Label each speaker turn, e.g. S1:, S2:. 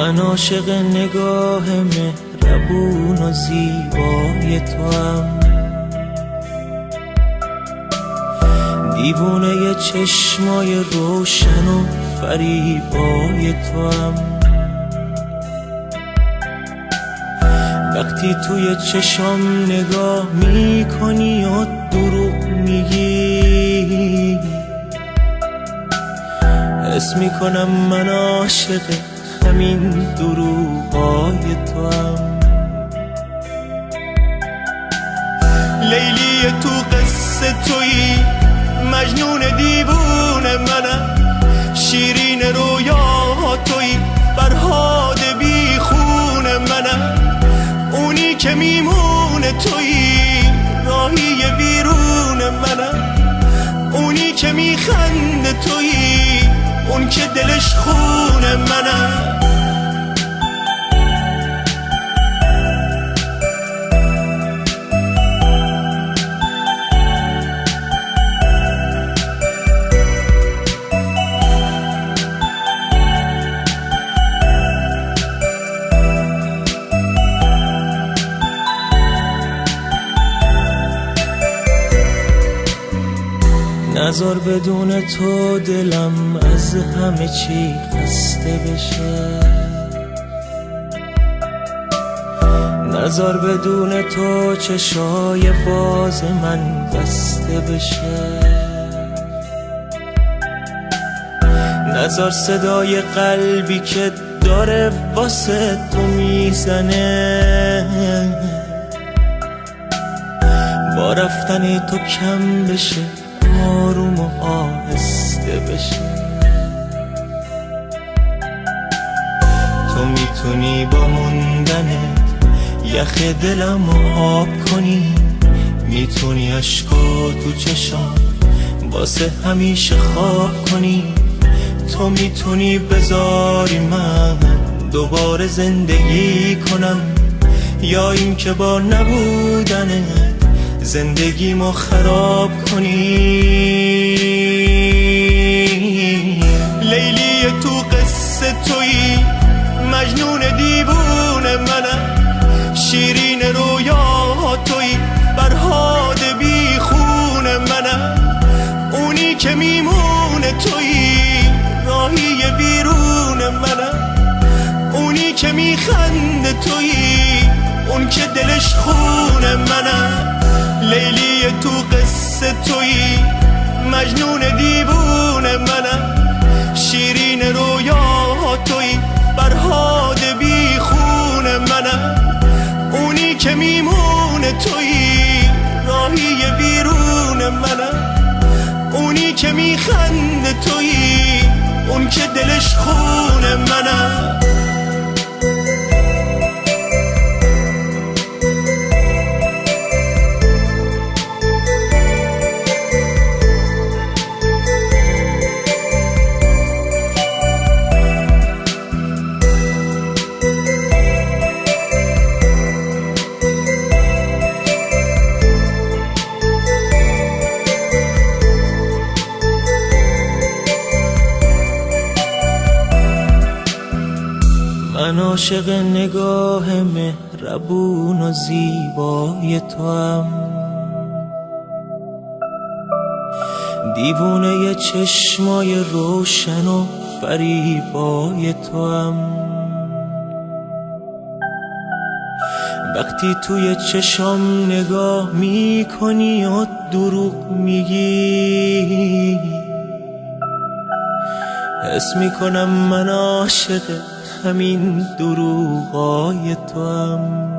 S1: من عاشق نگاه مهربون و زیبای توام، دیوونه چشمای روشن و فریبای توام. وقتی توی چشم نگاه میکنی و دروغ میگی، حس میکنم من عاشق همین دروغای توام. لیلی تو قصه تویی، مجنون دیوونه منم، شیرین رویا تویی، فرهاد بی خون منم، اونی که میمونه تویی، راهی ویرون منم، اونی که میخنده تویی، اون که دلش خون منم. نذار بدون تو دلم از همه چی خسته بشه، نذار بدون تو چشای باز من بسته بشه، نذار صدای قلبی که داره واسه تو میزنه با رفتن تو کم بشه، آروم و آهسته بشه. تو میتونی با موندنت یخ دلم رو آب کنی، میتونی عشقا تو چشام واسه همیشه خواب کنی، تو میتونی بذاری من دوباره زندگی کنم، یا این که با نبودنت زندگیمو خراب کنی. لیلی تو قصه تویی، مجنون دیوونه منم، شیرین رویا تویی، فرهاد بی خون منم، اونی که میمونه تویی، راهی ویرون منم، اونی که میخنده تویی، اون که دلش خون منم. لیلی تو قصه تویی، مجنون دیوونه منم، شیرین رویا تویی، فرهاد بی خون منم، اونی که میمونه تویی، راهی ویرون منم، اونی که میخنده تویی، اون که دلش خون منم. من عاشق نگاه مهربون و زیبای توام، دیوونه چشمای روشن و فریبای توام. وقتی توی چشم نگاه میکنی و دروغ میگی، حس میکنم من عاشق همین دروغای توام.